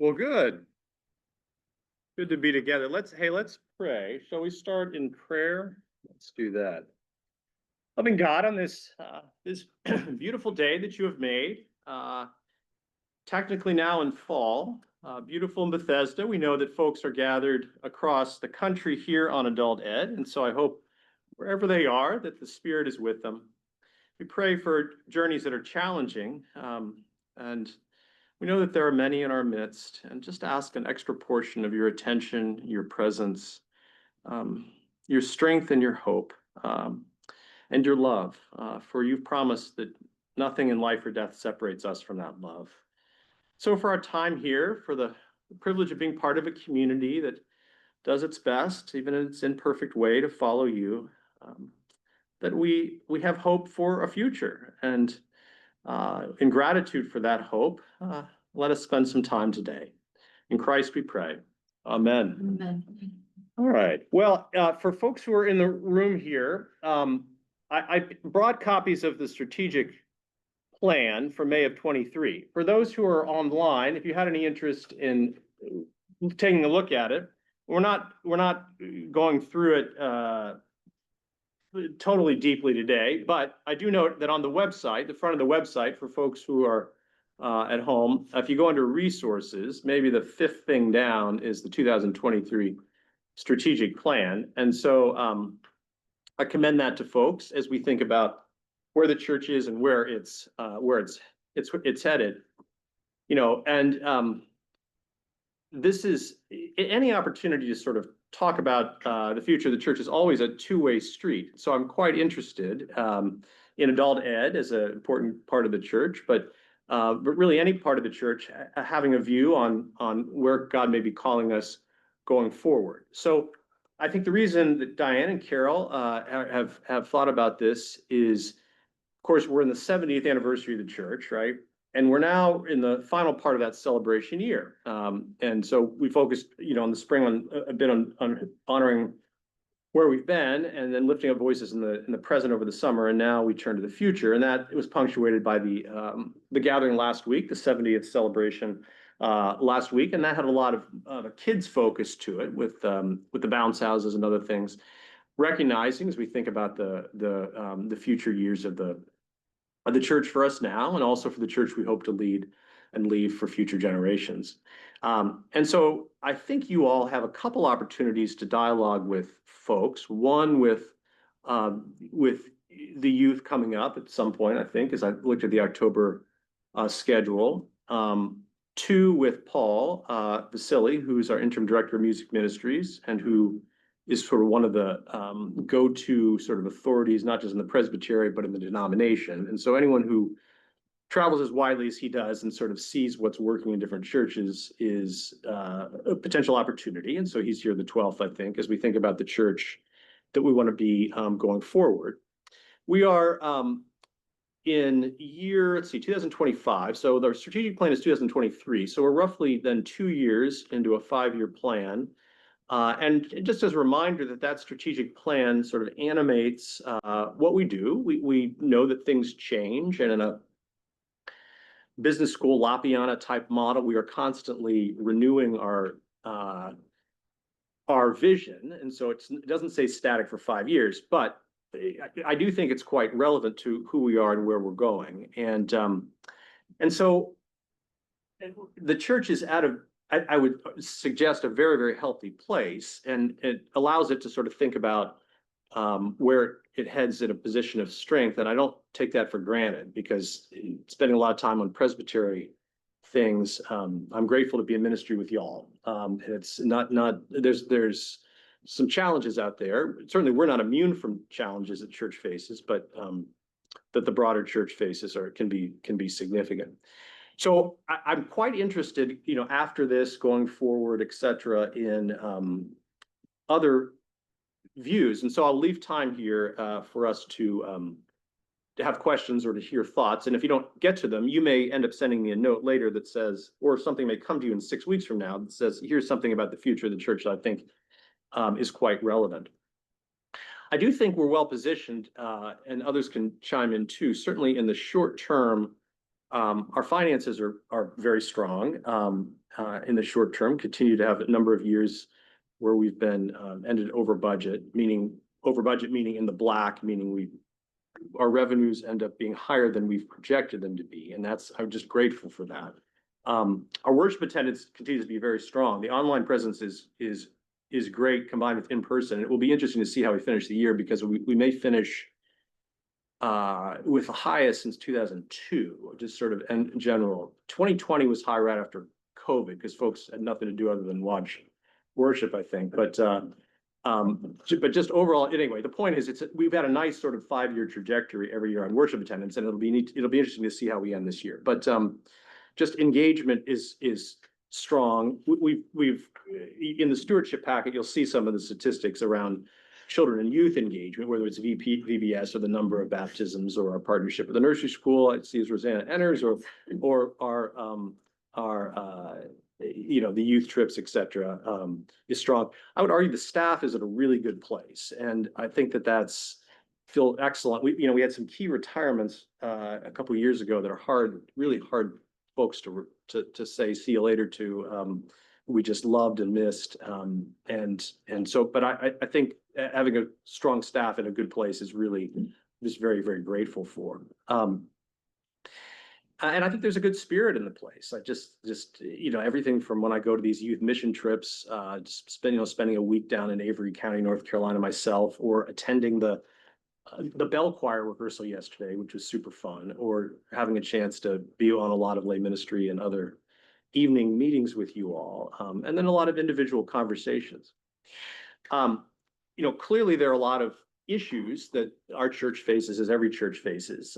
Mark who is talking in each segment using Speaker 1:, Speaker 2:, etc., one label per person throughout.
Speaker 1: Well, good. Good to be together. Let's pray. Shall we start in prayer? Let's do that. Loving God, on this beautiful day that you have made, technically now in fall, beautiful in Bethesda. We know that folks are gathered across the country here on Adult Ed, and so I hope wherever they are that the Spirit is with them. We pray for journeys that are challenging, and we know that there are many in our midst, and just ask an extra portion of your attention, your presence, um, your strength and your hope, and your love, for you've promised that nothing in life or death separates us from that love. So for our time here, for the privilege of being part of a community that does its best, even in its imperfect way, to follow you, that we have hope for a future. And in gratitude for that hope, let us spend some time today. In Christ we pray. Amen.
Speaker 2: Amen.
Speaker 1: All right. Well, for folks who are in the room here, I brought copies of the strategic plan for May of 23. For those who are online, if you had any interest in taking a look at it, we're not going through it totally deeply today, but I do note that on the website, the front of the website for folks who are at home, if you go under resources, maybe the fifth thing down is the 2023 strategic plan. And so I commend that to folks as we think about where the church is and where it's headed. You know, and this is any opportunity to sort of talk about the future of the church is always a two-way street. So I'm quite interested in adult ed as an important part of the church, but really any part of the church having a view on where God may be calling us going forward. So I think the reason that Diane and Carol have thought about this is, of course, we're in the 70th anniversary of the church, right? And we're now in the final part of that celebration year. And so we focused, you know, in the spring on a bit on honoring where we've been and then lifting up voices in the present over the summer. And now we turn to the future. And that it was punctuated by the gathering last week, the 70th celebration last week. And that had a lot of a kids focus to it with the bounce houses and other things, recognizing as we think about the future years of the church for us now, and also for the church we hope to lead and leave for future generations. And so I think you all have a couple opportunities to dialogue with folks. One with the youth coming up at some point, I think, as I looked at the October schedule. Two with Paul Vasili, who's our interim director of music ministries, and who is sort of one of the go-to sort of authorities, not just in the presbytery, but in the denomination. And so anyone who travels as widely as he does and sort of sees what's working in different churches is a potential opportunity. And so he's here the 12th, I think, as we think about the church that we want to be going forward. We are in year, let's see, 2025. So our strategic plan is 2023. So we're roughly then 2 years into a 5-year plan. And just as a reminder that strategic plan sort of animates what we do. We know that things change, and in a business school Loppiana type model, we are constantly renewing our vision. And so it doesn't say static for 5 years, but I do think it's quite relevant to who we are and where we're going. And so the church is I would suggest a very, very healthy place, and it allows it to sort of think about where it heads in a position of strength. And I don't take that for granted, because spending a lot of time on presbytery things, I'm grateful to be in ministry with y'all. It's not there's some challenges out there. Certainly, we're not immune from challenges that church faces, but that the broader church faces can be significant. So I'm quite interested, you know, after this, going forward, et cetera, in other views. And so I'll leave time here for us to have questions or to hear thoughts. And if you don't get to them, you may end up sending me a note later that says, or something may come to you in 6 weeks from now that says, here's something about the future of the church that I think is quite relevant. I do think we're well positioned, and others can chime in too. Certainly in the short term, our finances are very strong, in the short term, continue to have a number of years where we've been ended over budget, meaning in the black, meaning our revenues end up being higher than we've projected them to be, and I'm just grateful for that. Our worship attendance continues to be very strong. The online presence is great combined with in person. It will be interesting to see how we finish the year, because we may finish with the highest since 2002, just sort of in general. 2020 was high right after COVID because folks had nothing to do other than watch worship, I think. But just overall, anyway, the point is we've had a nice sort of 5-year trajectory every year on worship attendance, and it'll be interesting to see how we end this year. But just engagement is strong. We've in the stewardship packet, you'll see some of the statistics around children and youth engagement, whether it's VBS or the number of baptisms or our partnership with the nursery school. I see as Rosanna enters, or our the youth trips, etc., is strong. I would argue the staff is at a really good place, and I think that's feel excellent. We had some key retirements a couple of years ago that are really hard folks to say see you later to. We just loved and missed, and so. But I think having a strong staff in a good place is really just very, very grateful for. And I think there's a good spirit in the place. I just everything from when I go to these youth mission trips, spending a week down in Avery County, North Carolina myself, or attending the bell choir rehearsal yesterday, which was super fun, or having a chance to be on a lot of lay ministry and other evening meetings with you all, and then a lot of individual conversations. Clearly there are a lot of issues that our church faces, as every church faces.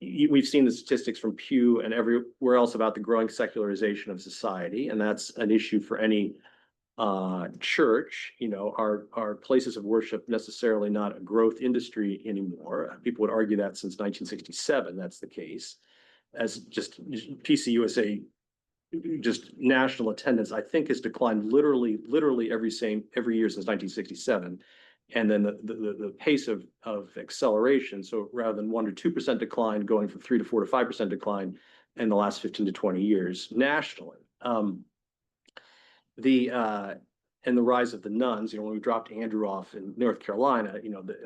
Speaker 1: We've seen the statistics from Pew and everywhere else about the growing secularization of society, and that's an issue for any church. Our places of worship necessarily not a growth industry anymore. People would argue that since 1967, that's the case. As just PCUSA, just national attendance, I think, has declined literally every year since 1967. And then the pace of acceleration. So rather than 1 to 2% decline, going from 3 to 4 to 5% decline in the last 15 to 20 years nationally. And the rise of the nuns. When we dropped Andrew off in North Carolina,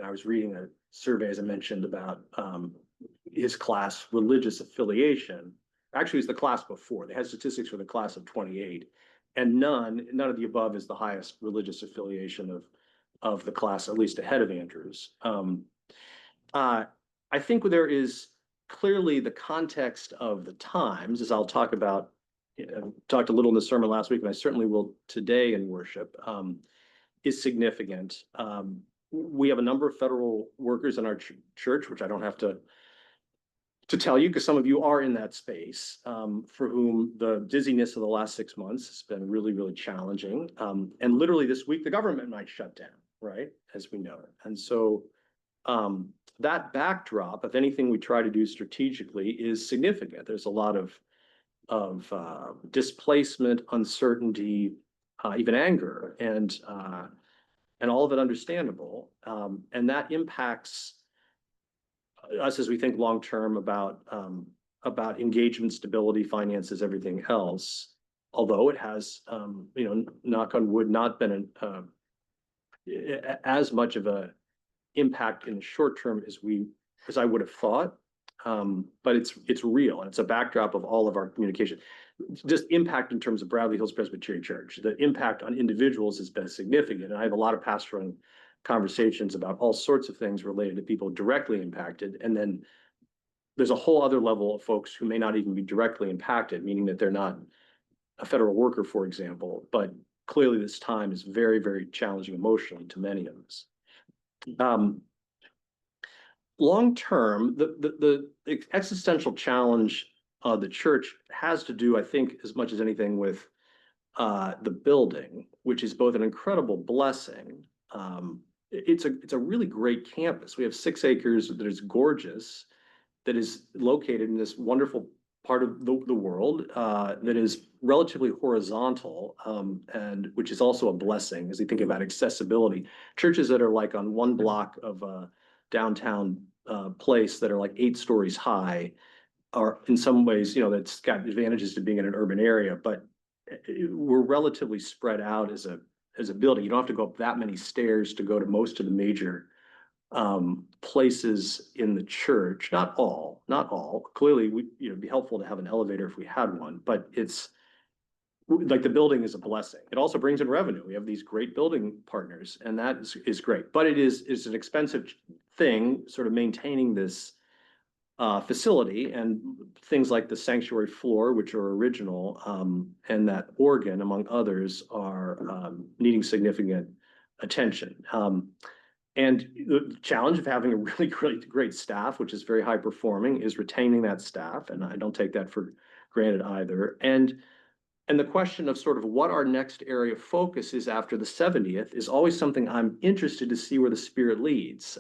Speaker 1: I was reading a survey, as I mentioned, about his class religious affiliation. Actually, it was the class before. They had statistics for the class of 28, and none of the above is the highest religious affiliation of the class, at least ahead of Andrew's. I think there is clearly the context of the times, as I'll talk about. Talked a little in the sermon last week, and I certainly will today in worship, is significant. We have a number of federal workers in our church, which I don't have to tell you, because some of you are in that space, for whom the dizziness of the last 6 months has been really, really challenging. And literally this week, the government might shut down, right, as we know it. And so that backdrop of anything we try to do strategically is significant. There's a lot of displacement, uncertainty, even anger, and all of it understandable. And that impacts us as we think long term about engagement, stability, finances, everything else. Although it has, knock on wood, not been as much of a impact in the short term as I would have thought. But it's real, and it's a backdrop of all of our communication. Just impact in terms of Bradley Hills Presbyterian Church. The impact on individuals has been significant, and I have a lot of pastoral conversations about all sorts of things related to people directly impacted. And then there's a whole other level of folks who may not even be directly impacted, meaning that they're not a federal worker, for example. But clearly this time is very, very challenging emotionally to many of us. Long term, the existential challenge of the church has to do, I think, as much as anything with the building, which is both an incredible blessing. It's a really great campus. We have 6 acres that is gorgeous, that is located in this wonderful part of the world, that is relatively horizontal, and which is also a blessing as you think about accessibility. Churches that are like on one block of a downtown place that are like 8 stories high
Speaker 2: are in some ways, that's got advantages to being in an urban area, but we're relatively spread out as a building. You don't have to go up that many stairs to go to most of the major places in the church. Not all. Clearly, it'd be helpful to have an elevator if we had one, but it's like the building is a blessing. It also brings in revenue. We have these great building partners, and that is great. But it's an expensive thing, sort of maintaining this facility, and things like the sanctuary floor, which are original, and that organ, among others, are needing significant attention. And the challenge of having a really great staff, which is very high performing, is retaining that staff, and I don't take that for granted either. And the question of sort of what our next area of focus is after the 70th is always something I'm interested to see where the Spirit leads.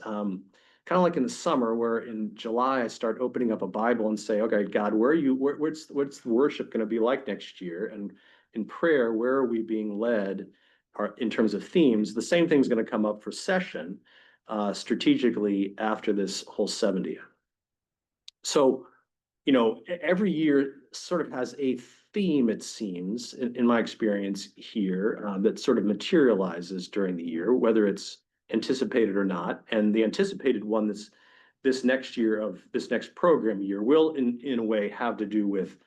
Speaker 2: Kind of like in the summer, where in July I start opening up a Bible and say, okay, God, where are you? What's the worship going to be like next year? And in prayer, where are we being led in terms of themes? The same thing's going to come up for session strategically after this whole 70th. So, every year sort of has a theme, it seems, in my experience here, that sort of materializes during the year, whether it's anticipated or not. And the anticipated one this next program year will, in a way, have to do with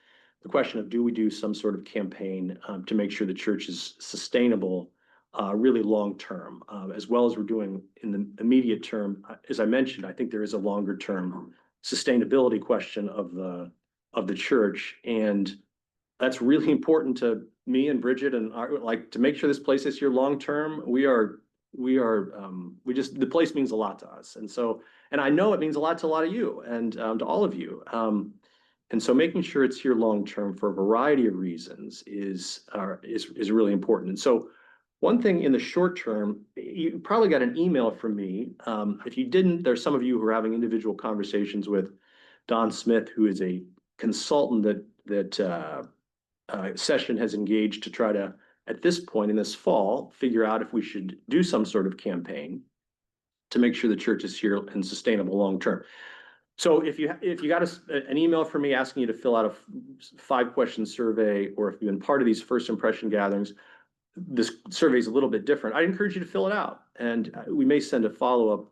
Speaker 2: the question of, do we do some sort of campaign to make sure the church is sustainable, really long term, as well as we're doing in the immediate term. As I mentioned, I think there is a longer term sustainability question of the church, and that's really important to me and Bridget, and to make sure this place is here long term. The place means a lot to us, and I know it means a lot to a lot of you, and to all of you, and so making sure it's here long term for a variety of reasons is really important. And so one thing in the short term, you probably got an email from me. If you didn't, there's some of you who are having individual conversations with Don Smith, who is a consultant that Session has engaged to try to, at this point in this fall, figure out if we should do some sort of campaign to make sure the church is here and sustainable long term. So if you got an email from me asking you to fill out a 5-question survey, or if you've been part of these first impression gatherings, this survey is a little bit different. I'd encourage you to fill it out, and we may send a follow-up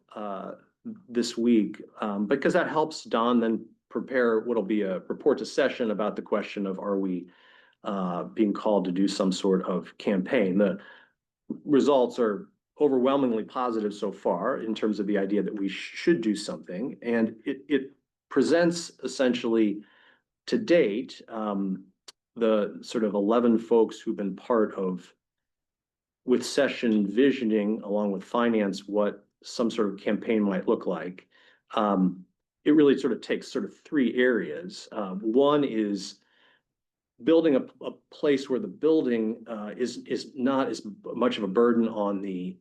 Speaker 2: this week, because that helps Don then prepare what'll be a report to Session about the question of, are we being called to do some sort of campaign? The results are overwhelmingly positive so far in terms of the idea that we should do something, and it presents essentially to date the sort of 11 folks who've been part of, with Session, visioning along with finance what some sort of campaign might look like. It really sort of takes sort of 3 areas. One is building a place where the building is not as much of a burden on the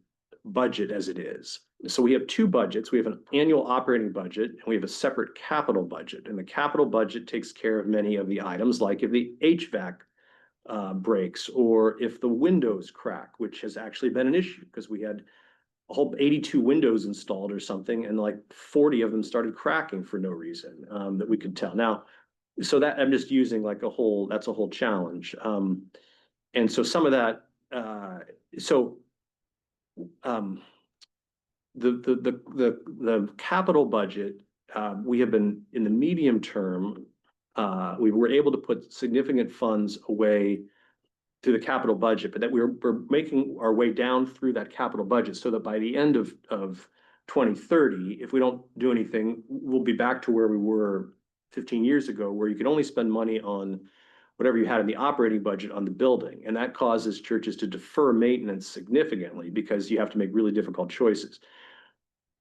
Speaker 2: budget as it is. So we have 2 budgets. We have an annual operating budget, and we have a separate capital budget. And the capital budget takes care of many of the items, like if the HVAC breaks, or if the windows crack, which has actually been an issue because we had a whole 82 windows installed or something, and like 40 of them started cracking for no reason that we could tell. Now, so that I'm just using like that's a whole challenge. And so some of that, the capital budget, we have been in the medium term, we were able to put significant funds away through the capital budget, but that we're making our way down through that capital budget so that by the end of 2030, if we don't do anything, we'll be back to where we were 15 years ago, where you could only spend money on whatever you had in the operating budget on the building. And that causes churches to defer maintenance significantly because you have to make really difficult choices.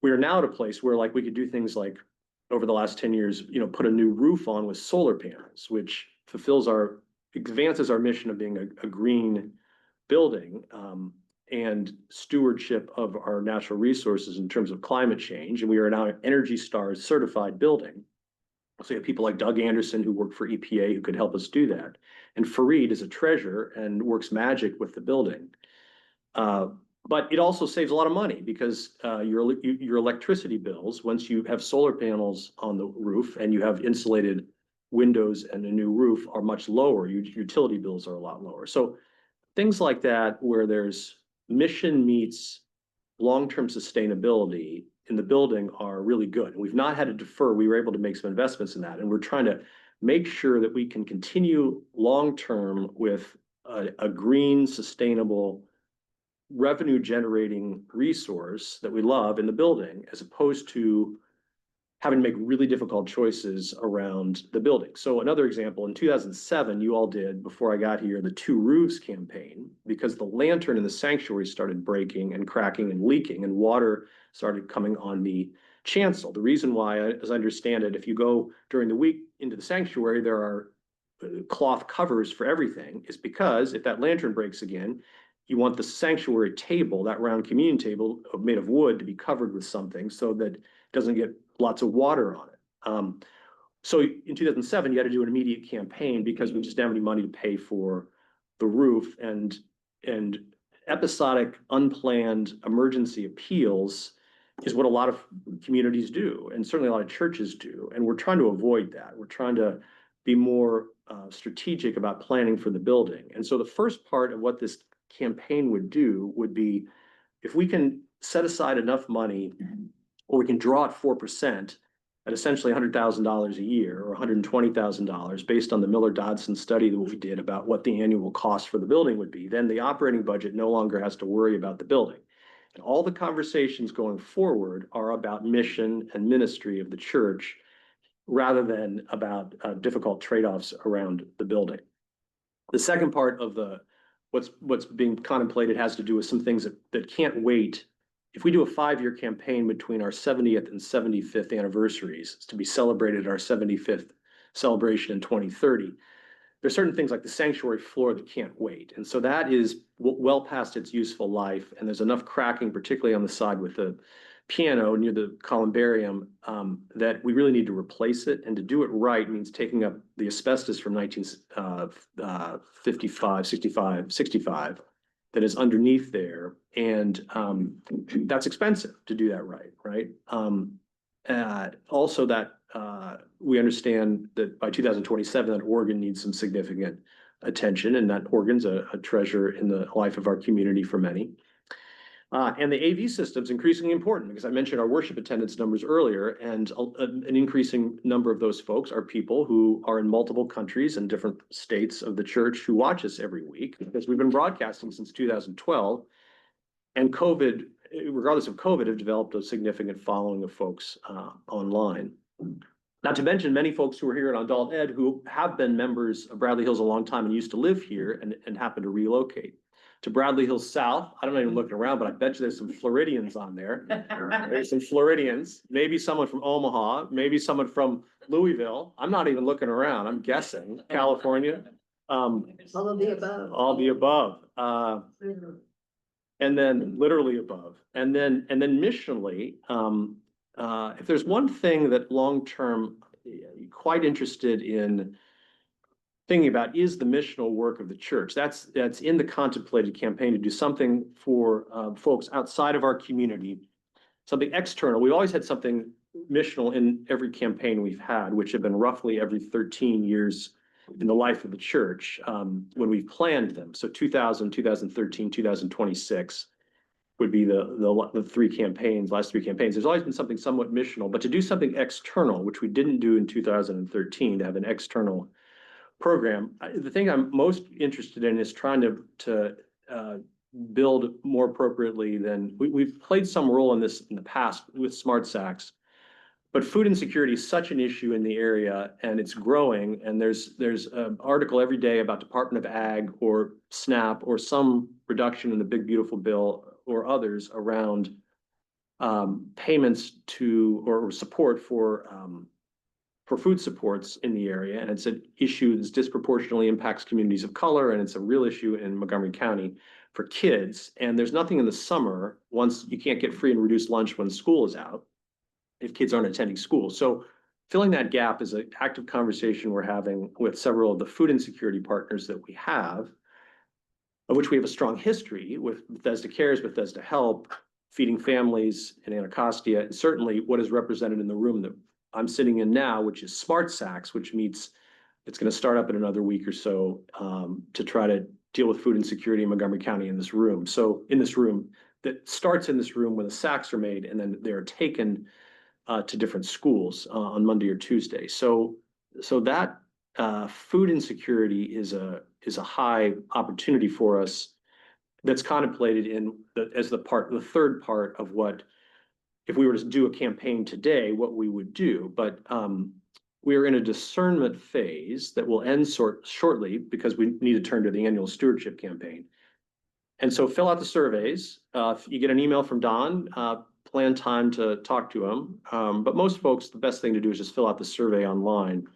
Speaker 2: We are now at a place where we could do things like, over the last 10 years, put a new roof on with solar panels, which advances our mission of being a green building, and stewardship of our natural resources in terms of climate change. And we are now an Energy Star certified building. So you have people like Doug Anderson, who worked for EPA, who could help us do that. And Fareed is a treasurer and works magic with the building. But it also saves a lot of money because your electricity bills, once you have solar panels on the roof and you have insulated windows and a new roof are much lower. Your utility bills are a lot lower. So things like that, where there's mission meets long-term sustainability in the building, are really good. We've not had to defer. We were able to make some investments in that, and we're trying to make sure that we can continue long-term with a green, sustainable, revenue-generating resource that we love in the building, as opposed to having to make really difficult choices around the building. So another example, in 2007, you all did, before I got here, the Two Roofs campaign, because the lantern in the sanctuary started breaking and cracking and leaking, and water started coming on the chancel. The reason why, as I understand it, if you go during the week into the sanctuary, there are cloth covers for everything, is because if that lantern breaks again, you want the sanctuary table, that round communion table made of wood, to be covered with something so that it doesn't get lots of water on it. So in 2007, you had to do an immediate campaign because we just didn't have any money to pay for the roof, and episodic, unplanned emergency appeals is what a lot of communities do, and certainly a lot of churches do. And we're trying to avoid that. We're trying to be more strategic about planning for the building. And so the first part of what this campaign would do would be, if we can set aside enough money, or we can draw at 4% at essentially $100,000 a year, or $120,000, based on the Miller-Dodson study that we did about what the annual cost for the building would be, then the operating budget no longer has to worry about the building. And all the conversations going forward are about mission and ministry of the church, rather than about difficult trade-offs around the building. The second part of what's being contemplated has to do with some things that can't wait. If we do a 5-year campaign between our 70th and 75th anniversaries, to be celebrated our 75th celebration in 2030, there's certain things like the sanctuary floor that can't wait. And so that is well past its useful life. And there's enough cracking, particularly on the side with the piano near the columbarium, that we really need to replace it. And to do it right means taking up the asbestos from 1955, 65 that is underneath there. And that's expensive to do that right? Also, that we understand that by 2027, that organ needs some significant attention, and that organ's a treasure in the life of our community for many. And the AV system's increasingly important, because I mentioned our worship attendance numbers earlier, and an increasing number of those folks are people who are in multiple countries and different states of the church who watch us every week, because we've been broadcasting since 2012. And COVID, regardless of COVID, have developed a significant following of folks online. Not to mention many folks who are here at Adult Ed who have been members of Bradley Hills a long time and used to live here and happen to relocate to Bradley Hills South. I'm not even looking around, but I bet you there's some Floridians on there. There's some Floridians, maybe someone from Omaha, maybe someone from Louisville. I'm not even looking around. I'm guessing California.
Speaker 3: All of the above.
Speaker 2: All the above. And then literally above. And then missionally, if there's one thing that long-term quite interested in thinking about is the missional work of the church. That's in the contemplated campaign, to do something for folks outside of our community, something external. We've always had something missional in every campaign we've had, which have been roughly every 13 years in the life of the church when we've planned them. So 2000, 2013, 2026 would be the three campaigns, last three campaigns. There's always been something somewhat missional, but to do something external, which we didn't do in 2013, to have an external program. The thing I'm most interested in is trying to build more appropriately than we've played some role in this in the past with Smart Sacks, but food insecurity is such an issue in the area, and it's growing. And there's an article every day about Department of Ag or SNAP or some reduction in the Big Beautiful Bill or others around payments to or support for food supports in the area. And it's an issue that disproportionately impacts communities of color, and it's a real issue in Montgomery County for kids. And there's nothing in the summer, once you can't get free and reduced lunch when school is out, if kids aren't attending school. So filling that gap is an active conversation we're having with several of the food insecurity partners that we have, of which we have a strong history with Bethesda Cares, Bethesda Help, Feeding Families in Anacostia, and certainly what is represented in the room that I'm sitting in now, which is Smart Sacks, which meets, it's going to start up in another week or so to try to deal with food insecurity in Montgomery County in this room. So in this room, that starts in this room when the sacks are made and then they're taken to different schools on Monday or Tuesday. So that food insecurity is a high opportunity for us that's contemplated in the third part of what, if we were to do a campaign today, what we would do. But we are in a discernment phase that will end shortly because we need to turn to the annual stewardship campaign. And so fill out the surveys. You get an email from Don, plan time to talk to him. But most folks, the best thing to do is just fill out the survey online.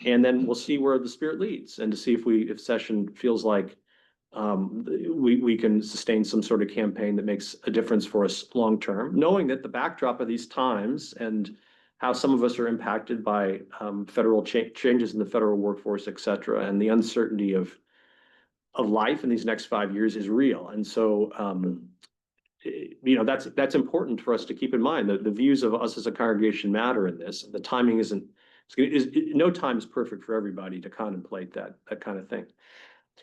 Speaker 2: And then we'll see where the spirit leads and to see if session feels like we can sustain some sort of campaign that makes a difference for us long term, knowing that the backdrop of these times and how some of us are impacted by federal changes in the federal workforce, et cetera, and the uncertainty of life in these next 5 years is real. And so that's important for us to keep in mind. The views of us as a congregation matter in this. The timing no time is perfect for everybody to contemplate that kind of thing.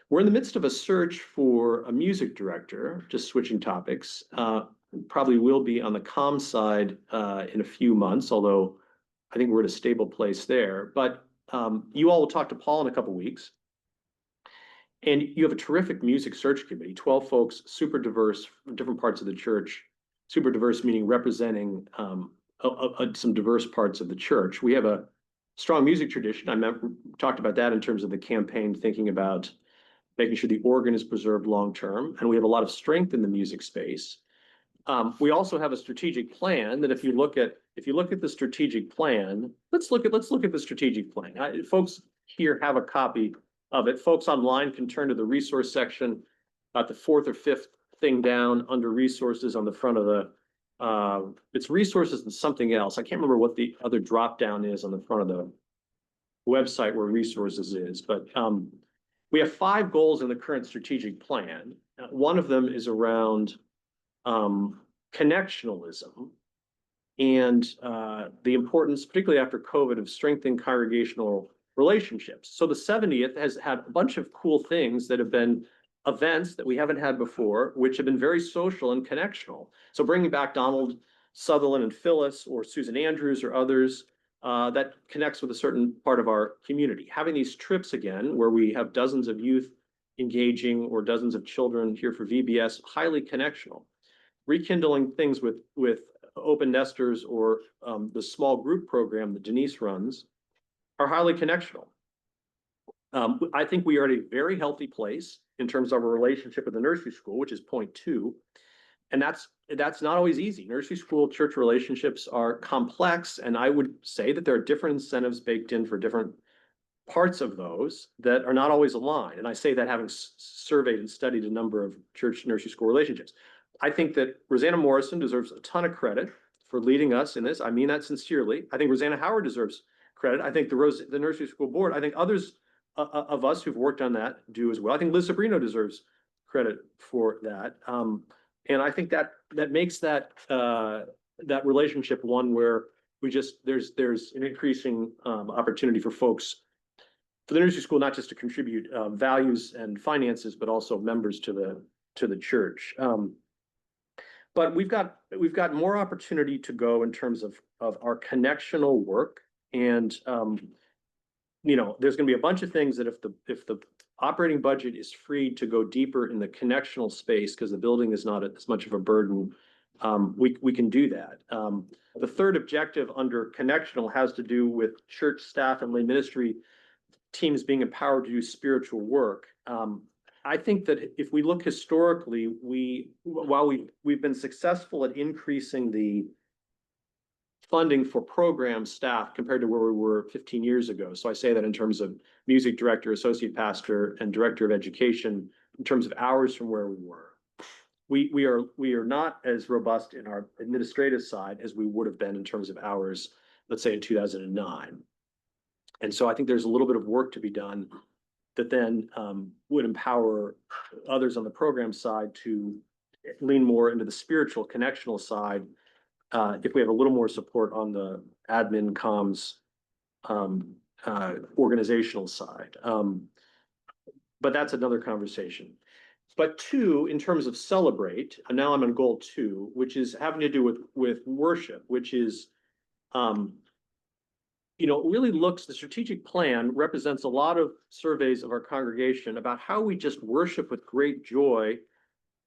Speaker 2: We're in the midst of a search for a music director, just switching topics. Probably will be on the comm side in a few months, although I think we're at a stable place there. But you all will talk to Paul in a couple weeks. And you have a terrific music search committee, 12 folks, super diverse from different parts of the church. Super diverse meaning representing some diverse parts of the church. We have a strong music tradition. Talked about that in terms of the campaign, thinking about making sure the organ is preserved long-term. And we have a lot of strength in the music space. We also have a strategic plan that if you look at the strategic plan, let's look at the strategic plan. Folks here have a copy of it. Folks online can turn to the resource section about the fourth or fifth thing down under resources on the front of the, it's resources and something else. I can't remember what the other drop down is on the front of the website where resources is, but we have 5 goals in the current strategic plan. One of them is around connectionalism and the importance, particularly after COVID, of strengthening congregational relationships. So the 70th has had a bunch of cool things that have been events that we haven't had before, which have been very social and connectional. So bringing back Donald Sutherland and Phyllis or Susan Andrews or others, that connects with a certain part of our community. Having these trips again, where we have dozens of youth engaging or dozens of children here for VBS, highly connectional. Rekindling things with Open Nesters or the small group program that Denise runs are highly connectional. I think we are at a very healthy place in terms of our relationship with the nursery school, which is point 2. And that's not always easy. Nursery school church relationships are complex, and I would say that there are different incentives baked in for different parts of those that are not always aligned. And I say that having surveyed and studied a number of church nursery school relationships. I think that Rosanna Morrison deserves a ton of credit for leading us in this. I mean that sincerely. I think Rosanna Howard deserves credit. I think the nursery school board, I think others of us who've worked on that do as well. I think Liz Sabrino deserves credit for that. And I think that makes that relationship one where there's an increasing opportunity for folks for the nursery school, not just to contribute values and finances, but also members to the church. But we've got more opportunity to go in terms of our connectional work. And there's going to be a bunch of things that if the operating budget is free to go deeper in the connectional space, because the building is not as much of a burden, we can do that. The third objective under connectional has to do with church staff and lay ministry teams being empowered to do spiritual work. I think that if we look historically, while we've been successful at increasing the funding for program staff compared to where we were 15 years ago. So I say that in terms of music director, associate pastor, and director of education, in terms of hours from where we were. We are not as robust in our administrative side as we would have been in terms of hours, let's say in 2009. And so I think there's a little bit of work to be done that then would empower others on the program side to lean more into the spiritual connectional side if we have a little more support on the admin comms organizational side. But that's another conversation. But two, in terms of celebrate, and now I'm on goal 2, which is having to do with worship, which is, you know, it really looks, the strategic plan represents a lot of surveys of our congregation about how we just worship with great joy,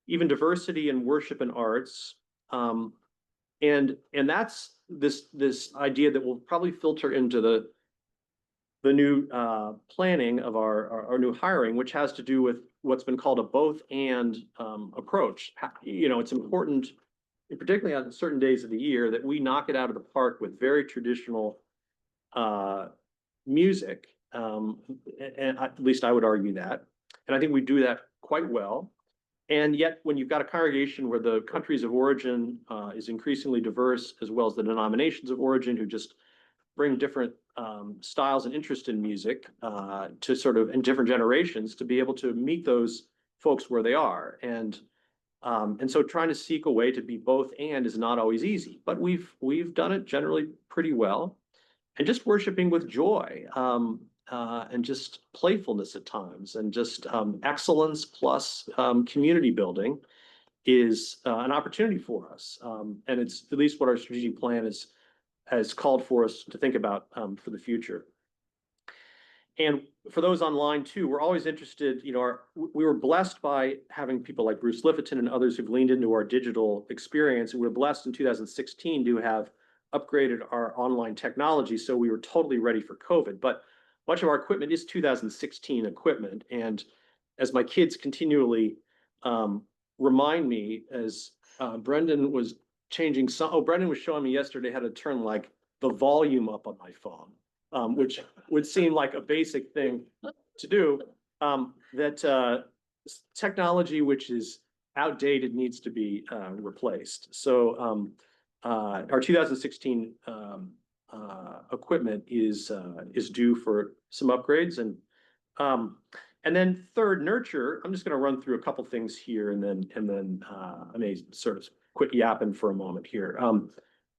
Speaker 2: even diversity in worship and arts. And that's this idea that will probably filter into the new planning of our new hiring, which has to do with what's been called a both and approach. You know, it's important, particularly on certain days of the year, that we knock it out of the park with very traditional music. And at least I would argue that. And I think we do that quite well. And yet, when you've got a congregation where the countries of origin is increasingly diverse, as well as the denominations of origin, who just bring different styles and interest in music to sort of in different generations to be able to meet those folks where they are. And so trying to seek a way to be both and is not always easy, but we've done it generally pretty well. And just worshiping with joy and just playfulness at times, and just excellence plus community building is an opportunity for us. And it's at least what our strategic plan has called for us to think about for the future. And for those online too, we're always interested, you know, we were blessed by having people like Bruce Lifferton and others who've leaned into our digital experience. And we were blessed in 2016 to have upgraded our online technology, so we were totally ready for COVID. But much of our equipment is 2016 equipment. And as my kids continually remind me, as Brendan was changing Brendan was showing me yesterday how to turn like the volume up on my phone, which would seem like a basic thing to do. That technology which is outdated needs to be replaced. So our 2016 equipment is due for some upgrades. And then third, nurture. I'm just going to run through a couple things here, and then I may sort of quit yapping for a moment here.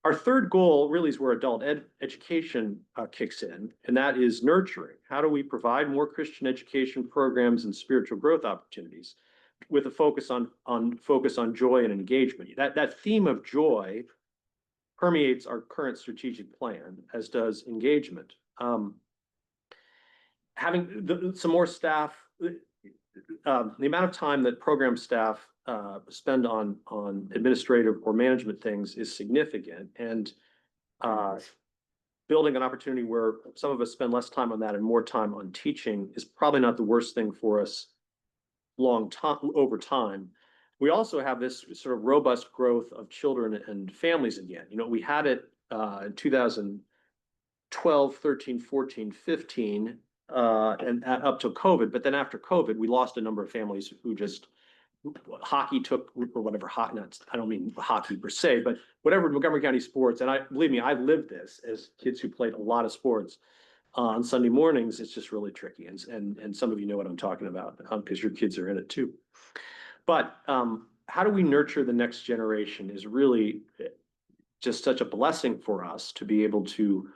Speaker 2: Our third goal really is where adult education kicks in, and that is nurturing. How do we provide more Christian education programs and spiritual growth opportunities with a focus on joy and engagement? That theme of joy permeates our current strategic plan, as does engagement. Having some more staff, the amount of time that program staff spend on administrative or management things is significant, and building an opportunity where some of us spend less time on that and more time on teaching is probably not the worst thing for us over time. We also have this sort of robust growth of children and families again. You know, we had it in 2012, 13, 14, 15, and up to COVID. But then after COVID, we lost a number of families who just hockey took, or whatever, I don't mean hockey per se, but whatever Montgomery County sports. And believe me, I've lived this as kids who played a lot of sports. On Sunday mornings, it's just really tricky. And some of you know what I'm talking about because your kids are in it too. But how do we nurture the next generation is really just such a blessing for us to be able to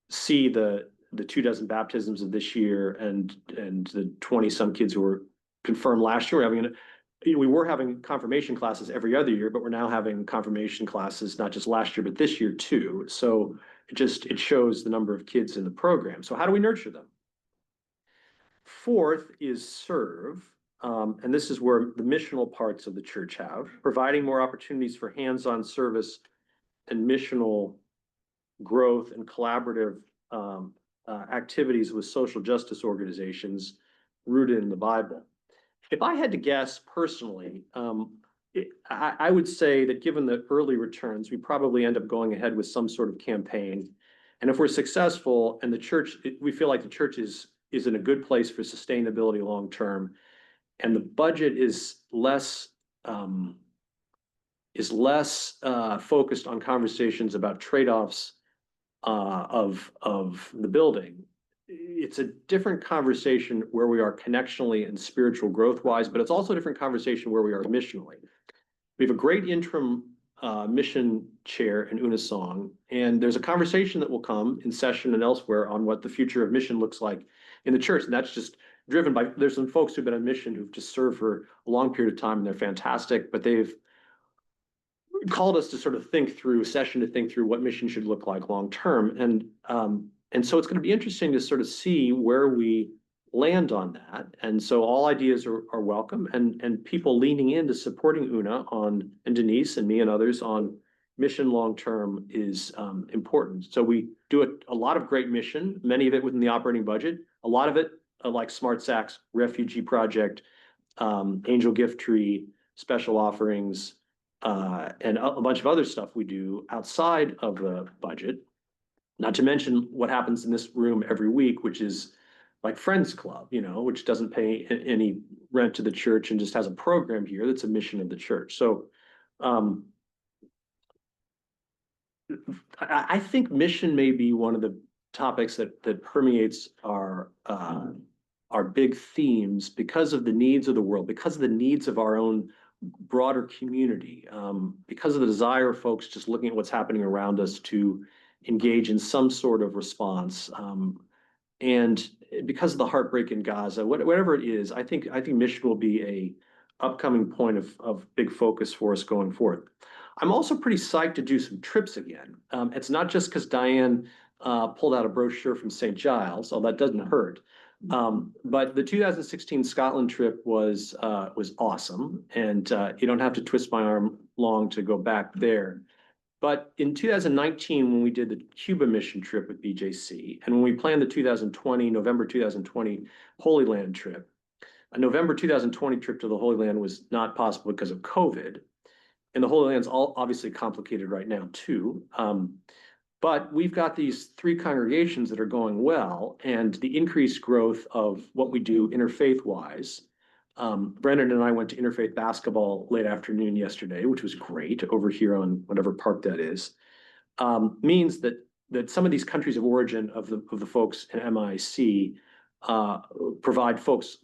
Speaker 2: see the 24 baptisms of this year and the 20-some kids who were confirmed last year. We were having confirmation classes every other year, but we're now having confirmation classes not just last year, but this year too. So it shows the number of kids in the program. So how do we nurture them? Fourth is serve. And this is where the missional parts of the church have, providing more opportunities for hands-on service and missional growth and collaborative activities with social justice organizations rooted in the Bible. If I had to guess personally, I would say that given the early returns, we probably end up going ahead with some sort of campaign. And if we're successful and the church, we feel like the church is in a good place for sustainability long-term, and the budget is less focused on conversations about trade-offs of the building. It's a different conversation where we are connectionally and spiritual growth-wise, but it's also a different conversation where we are missionally. We have a great interim mission chair in Unisong, and there's a conversation that will come in session and elsewhere on what the future of mission looks like in the church. And that's just driven by, there's some folks who've been on mission who've just served for a long period of time, and they're fantastic, but they've called us to sort of think through session to think through what mission should look like long term. And so it's going to be interesting to sort of see where we land on that. And so all ideas are welcome, and people leaning into supporting Una on, and Denise and me and others on mission long term is important. So we do a lot of great mission, many of it within the operating budget, a lot of it like Smart Sacks, Refugee Project, Angel Gift Tree, special offerings, and a bunch of other stuff we do outside of the budget. Not to mention what happens in this room every week, which is like Friends Club, you know, which doesn't pay any rent to the church and just has a program here that's a mission of the church. So I think mission may be one of the topics that permeates our big themes because of the needs of the world, because of the needs of our own broader community, because of the desire of folks just looking at what's happening around us to engage in some sort of response. And because of the heartbreak in Gaza, whatever it is, I think mission will be a upcoming point of big focus for us going forward. I'm also pretty psyched to do some trips again. It's not just because Diane pulled out a brochure from St. Giles, although that doesn't hurt. But the 2016 Scotland trip was awesome, and you don't have to twist my arm long to go back there. But in 2019, when we did the Cuba mission trip with BJC, and when we planned the November 2020 Holy Land trip, a November 2020 trip to the Holy Land was not possible because of COVID. And the Holy Land's all obviously complicated right now too. But we've got these three congregations that are going well, and the increased growth of what we do interfaith-wise. Brendan and I went to interfaith basketball late afternoon yesterday, which was great over here on whatever park that is. Means that some of these countries of origin of the folks in MIC provide folks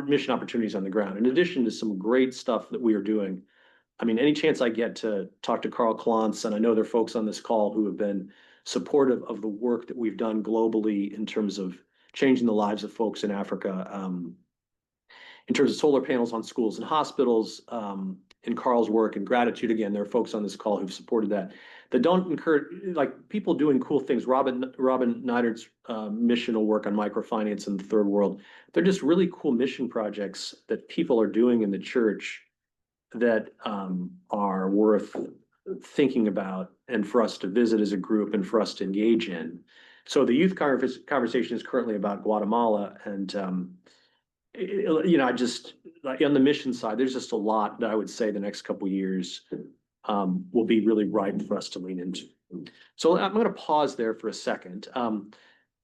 Speaker 2: mission opportunities on the ground, in addition to some great stuff that we are doing. I mean, any chance I get to talk to Carl Klontz, and I know there are folks on this call who have been supportive of the work that we've done globally in terms of changing the lives of folks in Africa, in terms of solar panels on schools and hospitals, in Carl's work, and gratitude again. There are folks on this call who've supported that don't incur, like people doing cool things. Robin Neidard's missional work on microfinance in the third world. They're just really cool mission projects that people are doing in the church that are worth thinking about, and for us to visit as a group and for us to engage in. So the youth conversation is currently about Guatemala, and you know, I just, like, on the mission side, there's just a lot that I would say the next couple of years will be really ripe for us to lean into. So I'm going to pause there for a second.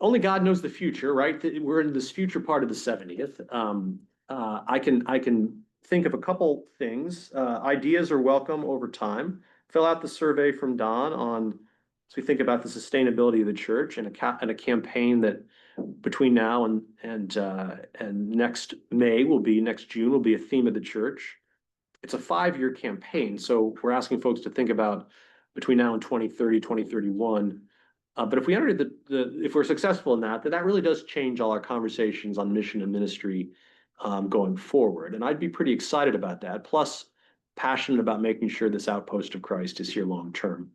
Speaker 2: Only God knows the future, right? We're in this future part of the 70th. I can think of a couple things. Ideas are welcome over time. Fill out the survey from Don on, as we think about the sustainability of the church, and a campaign that between now and next June will be a theme of the church. It's a 5-year campaign, so we're asking folks to think about between now and 2030, 2031. But if we enter if we're successful in that really does change all our conversations on mission and ministry going forward. And I'd be pretty excited about that. Plus, passionate about making sure this outpost of Christ is here long term.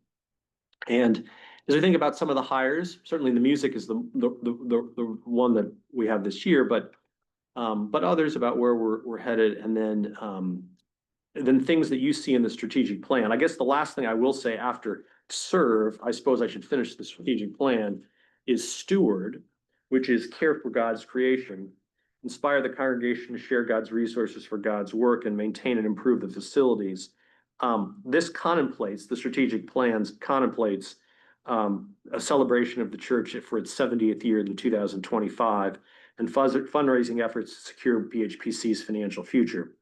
Speaker 2: And as we think about some of the hires, certainly the music is the one that we have this year, but others about where we're headed, and then things that you see in the strategic plan. I guess the last thing I will say after serve, I suppose I should finish the strategic plan, is steward, which is care for God's creation, inspire the congregation to share God's resources for God's work, and maintain and improve the facilities. The strategic plans contemplates a celebration of the church for its 70th year in 2025, and fundraising efforts to secure BHPC's financial future.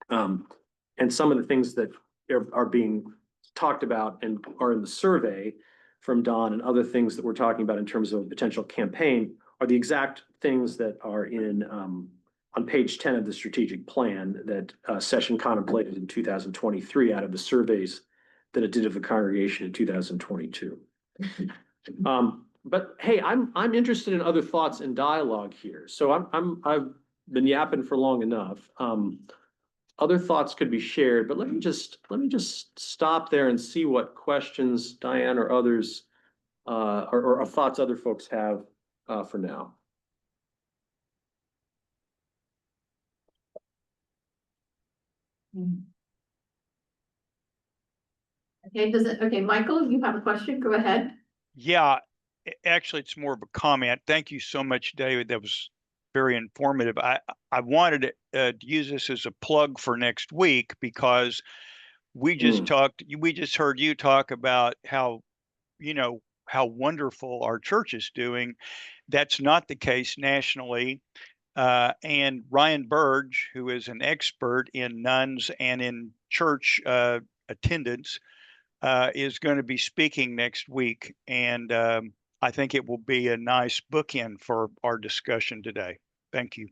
Speaker 2: And some of the things that are being talked about and are in the survey from Don, and other things that we're talking about in terms of a potential campaign, are the exact things that are in on page 10 of the strategic plan that session contemplated in 2023 out of the surveys than it did of the congregation in 2022. But hey, I'm interested in other thoughts and dialogue here. So I've been yapping for long enough. Other thoughts could be shared, but let me just stop there and see what questions Diane or others or thoughts other folks have for now.
Speaker 3: Okay, Michael, you have a question? Go ahead.
Speaker 4: Yeah, actually, it's more of a comment. Thank you so much, David. That was very informative. I wanted to use this as a plug for next week because we just heard you talk about how, how wonderful our church is doing. That's not the case nationally. And Ryan Burge, who is an expert in nuns and in church attendance, is going to be speaking next week. And I think it will be a nice bookend for our discussion today. Thank you.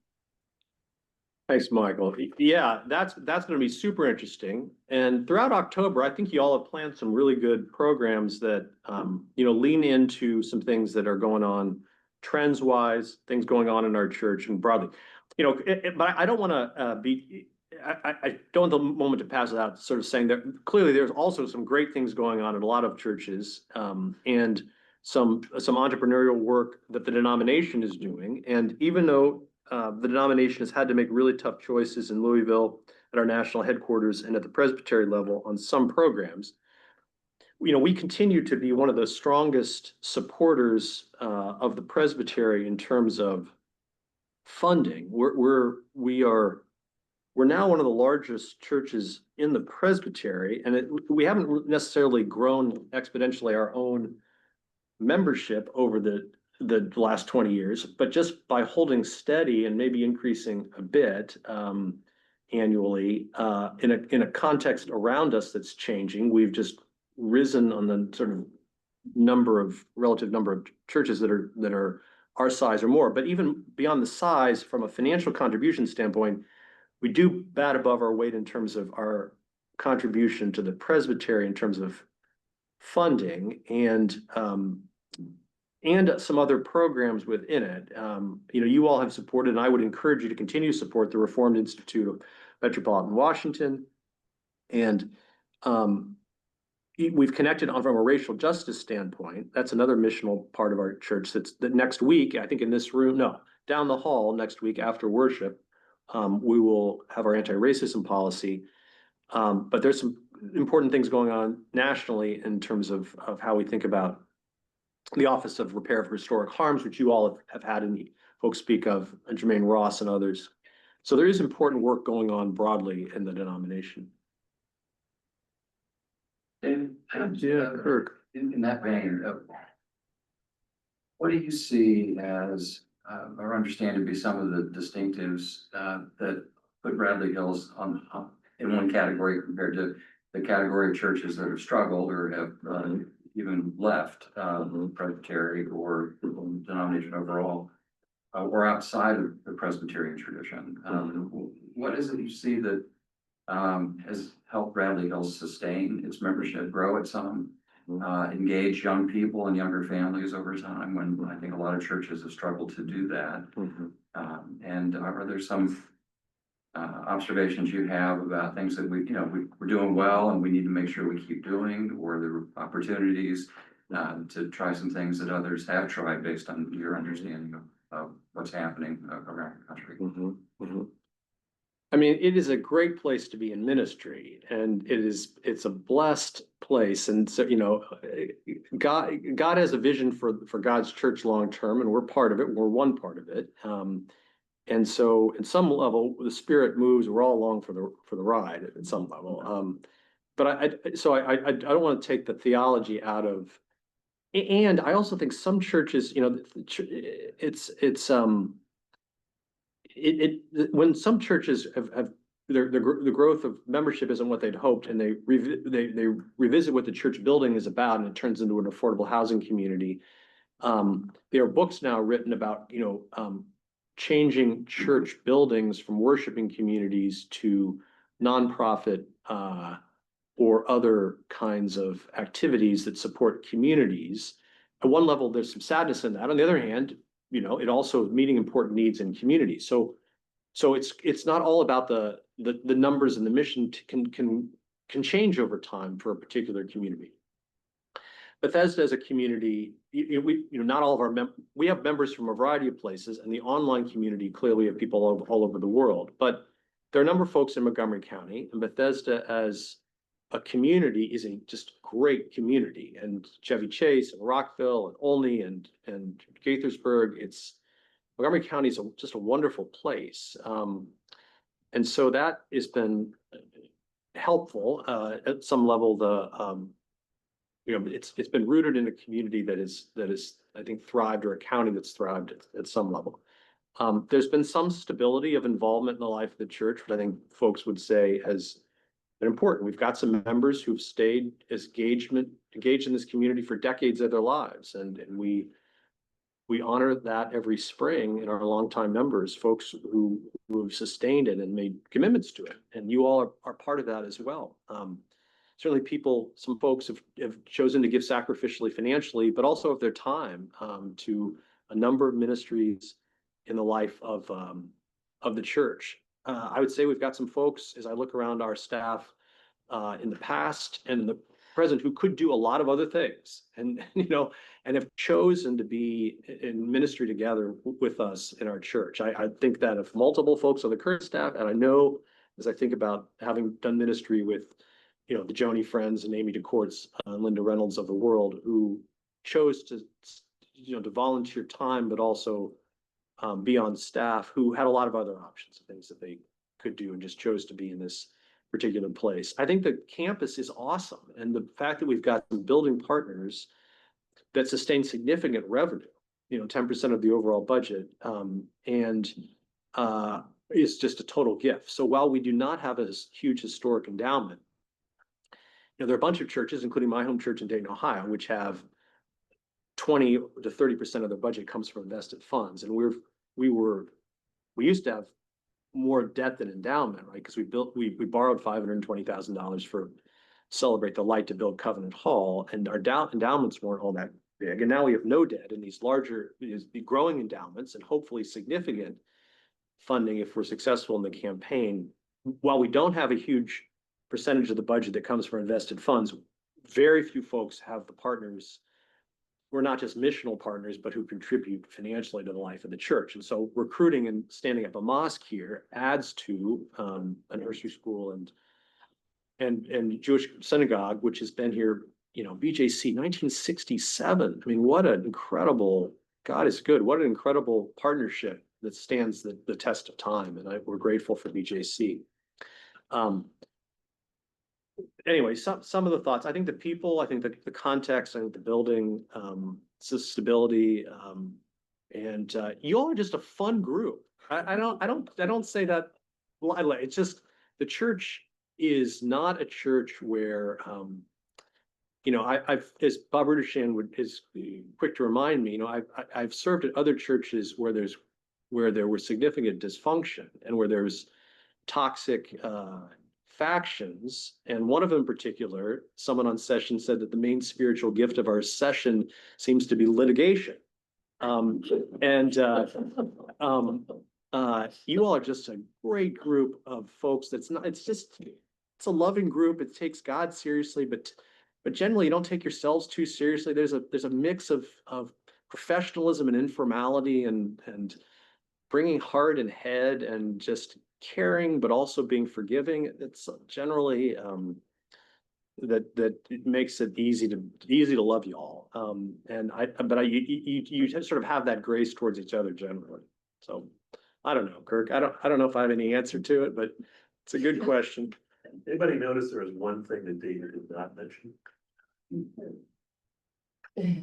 Speaker 2: Thanks, Michael. Yeah, that's going to be super interesting. And throughout October, I think you all have planned some really good programs that, lean into some things that are going on trends wise, things going on in our church and broadly, but I don't want to I don't want the moment to pass without sort of saying that clearly there's also some great things going on in a lot of churches, and some entrepreneurial work that the denomination is doing. And even though the denomination has had to make really tough choices in Louisville at our national headquarters and at the presbytery level on some programs, we continue to be one of the strongest supporters of the presbytery in terms of funding. We're now one of the largest churches in the presbytery, and we haven't necessarily grown exponentially our own membership over the last 20 years, but just by holding steady and maybe increasing a bit annually in a context around us that's changing, we've just risen on the sort of relative number of churches that are our size or more. But even beyond the size, from a financial contribution standpoint, we do bat above our weight in terms of our contribution to the presbytery in terms of funding and some other programs within it. You all have supported, and I would encourage you to continue to support the Reformed Institute of Metropolitan Washington. And we've connected on from a racial justice standpoint. That's another missional part of our church. That next week, I think in this room, no, down the hall next week after worship, we will have our anti-racism policy. But there's some important things going on nationally in terms of how we think about the Office of Repair of Historic Harms, which you all have had and folks speak of, and Jermaine Ross and others. So there is important work going on broadly in the denomination.
Speaker 5: And
Speaker 2: Kirk.
Speaker 5: in that vein, what do you see as or understand to be some of the distinctives that put Bradley Hills in one category compared to the category of churches that have struggled or have even left Presbytery or denomination overall, or outside of the Presbyterian tradition? What is it you see that has helped Bradley Hills sustain its membership, grow its engage young people and younger families over time, when I think a lot of churches have struggled to do that? And are there some observations you have about things that we're doing well and we need to make sure we keep doing, or there are opportunities to try some things that others have tried based on your understanding of what's happening around the country?
Speaker 2: I mean, it is a great place to be in ministry, and it's a blessed place. And so, God has a vision for God's church long term, and we're part of it. We're one part of it. And so at some level, the Spirit moves, we're all along for the ride at some level. But I don't want to take the theology out of, and I also think some churches, when some churches have the growth of membership isn't what they'd hoped, and they revisit what the church building is about, and it turns into an affordable housing community. There are books now written about changing church buildings from worshiping communities to nonprofit or other kinds of activities that support communities. At one level, there's some sadness in that. On the other hand, you know, it also meeting important needs in communities. So it's not all about the numbers, and the mission can change over time for a particular community. Bethesda as a community, not all of our we have members from a variety of places, and the online community clearly have people all over the world. But there are a number of folks in Montgomery County, and Bethesda as a community is a just great community. And Chevy Chase and Rockville and Olney and Gaithersburg, Montgomery County is just a wonderful place. And so that has been helpful at some level. It's been rooted in a community that is I think thrived, or a county that's thrived at some level. There's been some stability of involvement in the life of the church, but I think folks would say has been important. We've got some members who've stayed as engaged in this community for decades of their lives, and we honor that every spring in our longtime members, folks who have sustained it and made commitments to it, and you all are part of that as well. Certainly some folks have chosen to give sacrificially financially, but also of their time to a number of ministries in the life of the church. I would say we've got some folks, as I look around our staff in the past and in the present, who could do a lot of other things, and have chosen to be in ministry together with us in our church. I think that of multiple folks on the current staff, and I know as I think about having done ministry with the Joni Friends and Amy DeCourts and Linda Reynolds of the world, who chose to volunteer time, but also be on staff, who had a lot of other options of things that they could do and just chose to be in this particular place. I think the campus is awesome. And the fact that we've got some building partners that sustain significant revenue, 10% of the overall budget, and is just a total gift. So while we do not have a huge historic endowment, there are a bunch of churches, including my home church in Dayton, Ohio, which have 20 to 30% of their budget comes from invested funds. And we used to have more debt than endowment, right? Because we borrowed $520,000 for Celebrate the Light to build Covenant Hall, and our endowments weren't all that big. And now we have no debt, and these growing endowments and hopefully significant funding if we're successful in the campaign. While we don't have a huge percentage of the budget that comes from invested funds, very few folks have the partners who are not just missional partners, but who contribute financially to the life of the church. And so recruiting and standing up a mosque here adds to a nursery school and Jewish synagogue, which has been here, BJC 1967. I mean, what an incredible, God is good. What an incredible partnership that stands the test of time. And we're grateful for BJC. Anyway, some of the thoughts. I think the people, I think the context, I think the building, stability, and you all are just a fun group. I don't say that lightly. It's just the church is not a church where I've, as Bob Rudershan is quick to remind me, I've served at other churches where there was significant dysfunction and where there's toxic factions. And one of them in particular, someone on session said that the main spiritual gift of our session seems to be litigation. You all are just a great group of folks. It's a loving group. It takes God seriously, but generally you don't take yourselves too seriously. There's a mix of professionalism and informality and bringing heart and head and just caring, but also being forgiving. It's generally that it makes it easy to love you all. You sort of have that grace towards each other generally. So I don't know, Kirk. I don't know if I have any answer to it, but it's a good question.
Speaker 6: Anybody notice there was one thing that Dana did not mention?
Speaker 3: Yeah,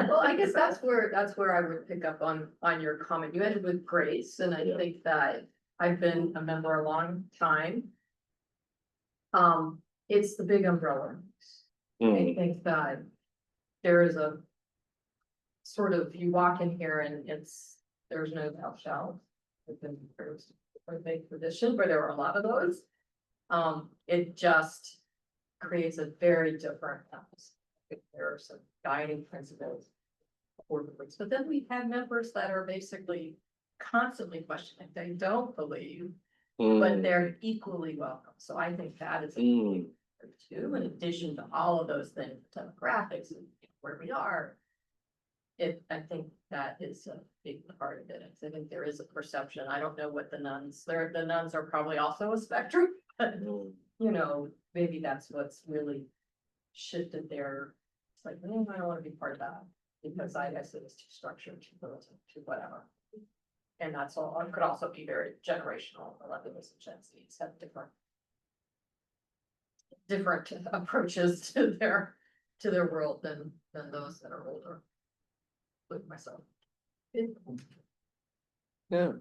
Speaker 3: well, I guess that's where I would pick up on your comment. You ended with grace, and I think that I've been a member a long time. It's the big umbrella. I think that there is a sort of, you walk in here and there's no thou shalt. There's a big tradition, but there are a lot of those. It just creates a very different atmosphere. There are some guiding principles for the groups, but then we have members that are basically constantly questioning. They don't believe, but they're equally welcome. So I think that is a
Speaker 2: Mm.
Speaker 3: too, in addition to all of those things, demographics and where we are. I think that is a big part of it. I think there is a perception. I don't know what the nuns, the nuns are probably also a spectrum, but you know, maybe that's what's really shifted there. It's like, I don't want to be part of that because I guess it was too structured to whatever. And that's all, it could also be very generational. A lot of those Gen Zs have different approaches to their world than those that are older. Like myself.
Speaker 2: Yeah.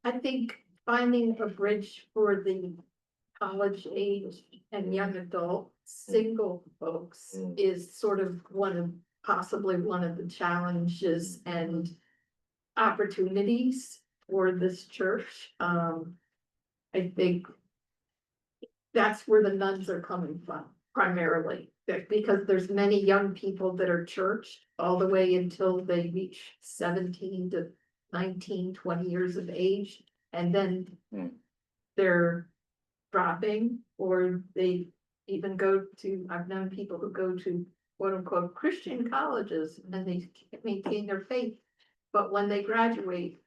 Speaker 7: I think finding a bridge for the college age and young adult single folks
Speaker 2: Mm.
Speaker 7: is sort of possibly one of the challenges and opportunities for this church. I think that's where the nuns are coming from primarily, because there's many young people that are churched all the way until they reach 17 to 19, 20 years of age. And then
Speaker 2: Mm.
Speaker 7: they're dropping, or they even go to, I've known people who go to quote unquote Christian colleges and they maintain their faith. But when they graduate,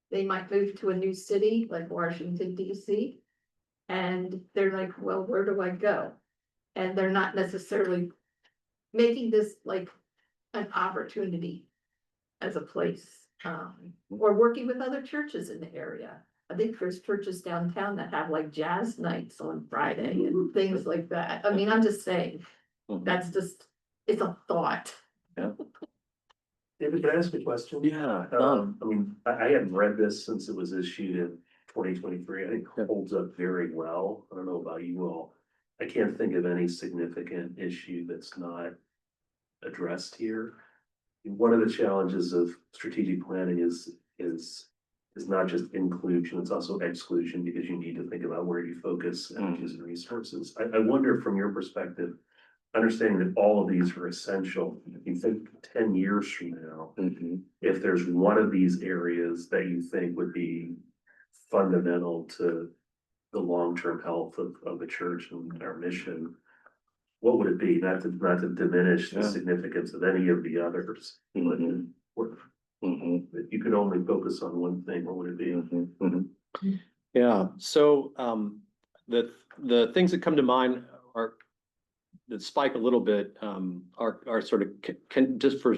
Speaker 7: they might move to a new city like Washington, DC. And they're like, well, where do I go? And they're not necessarily making this like an opportunity as a place, or working with other churches in the area. I think there's churches downtown that have like jazz nights on Friday and things like that. I mean, I'm just saying, that's just, it's a thought.
Speaker 6: David, can I ask a question?
Speaker 2: Yeah.
Speaker 6: I mean, I hadn't read this since it was issued in 2023. I think
Speaker 2: Yeah.
Speaker 6: holds up very well. I don't know about you all. I can't think of any significant issue that's not addressed here. One of the challenges of strategic planning is not just inclusion, it's also exclusion, because you need to think about where you focus energies and resources. I wonder from your perspective, understanding that all of these are essential, if you think 10 years from now,
Speaker 2: Mhm.
Speaker 6: if there's one of these areas that you think would be fundamental to the long-term health of the church and our mission, what would it be? Not to diminish the
Speaker 2: Yeah.
Speaker 6: significance of any of the others. But
Speaker 2: Mhm.
Speaker 6: if you could only focus on one thing, what would it be?
Speaker 2: Yeah, so the things that come to mind are that spike a little bit are sort of can just for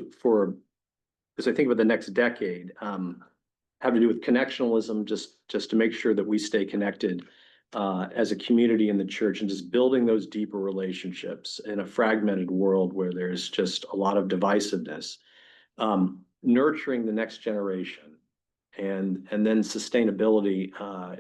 Speaker 2: because I think about the next decade have to do with connectionalism, just to make sure that we stay connected as a community in the church and just building those deeper relationships in a fragmented world where there's just a lot of divisiveness. Nurturing the next generation and then sustainability,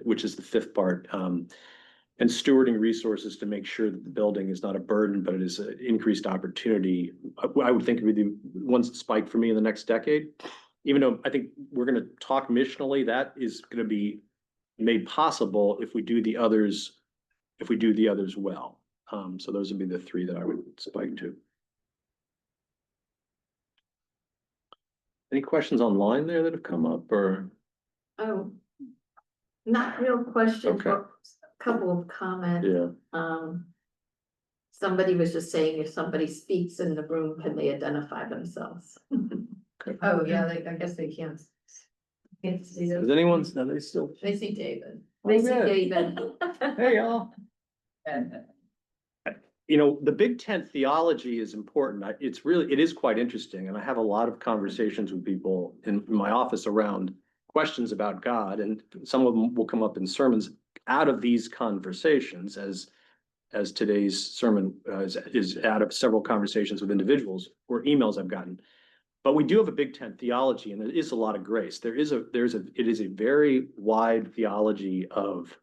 Speaker 2: which is the fifth part, and stewarding resources to make sure that the building is not a burden, but it is an increased opportunity. I would think it would be the ones that spike for me in the next decade. Even though I think we're going to talk missionally, that is going to be made possible if we do the others well. So those would be the three that I would spike to. Any questions online there that have come up or?
Speaker 7: Oh, not real questions,
Speaker 2: Okay.
Speaker 7: but a couple of comments.
Speaker 2: Yeah.
Speaker 7: Somebody was just saying if somebody speaks in the room, can they identify themselves?
Speaker 3: Oh, yeah, I guess they can't. Can't see
Speaker 2: Does
Speaker 3: them.
Speaker 2: anyone, are they still?
Speaker 3: They see David.
Speaker 7: They see
Speaker 2: good.
Speaker 7: David.
Speaker 2: Hey, y'all. You know, the big tent theology is important. It is quite interesting. And I have a lot of conversations with people in my office around questions about God. And some of them will come up in sermons out of these conversations as today's sermon is out of several conversations with individuals or emails I've gotten. But we do have a big tent theology, and there is a lot of grace. It is a very wide theology of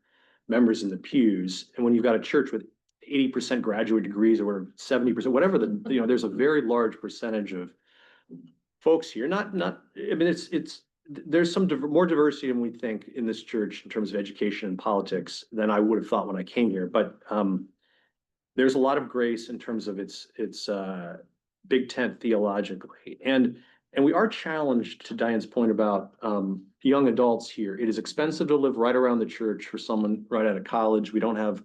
Speaker 2: members in the pews. And when you've got a church with 80% graduate degrees or 70%, whatever there's a very large percentage of folks here. I mean, it's there's some more diversity than we think in this church in terms of education and politics than I would have thought when I came here, but there's a lot of grace in terms of its big tent theologically. And we are challenged, to Diane's point about young adults here. It is expensive to live right around the church for someone right out of college. We don't have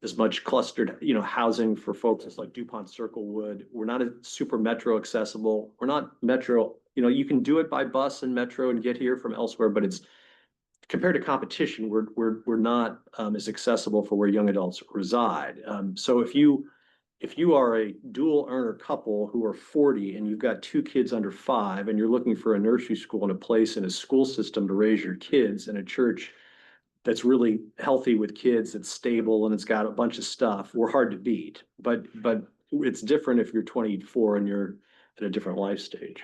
Speaker 2: as much clustered, housing for folks as like DuPont Circle would. We're not super metro accessible. We're not metro, you can do it by bus and metro and get here from elsewhere, but it's compared to competition, we're not as accessible for where young adults reside. So if you are a dual earner couple who are 40 and you've got 2 kids under 5 and you're looking for a nursery school and a place in a school system to raise your kids in a church that's really healthy with kids, it's stable and it's got a bunch of stuff, we're hard to beat. But it's different if you're 24 and you're at a different life stage.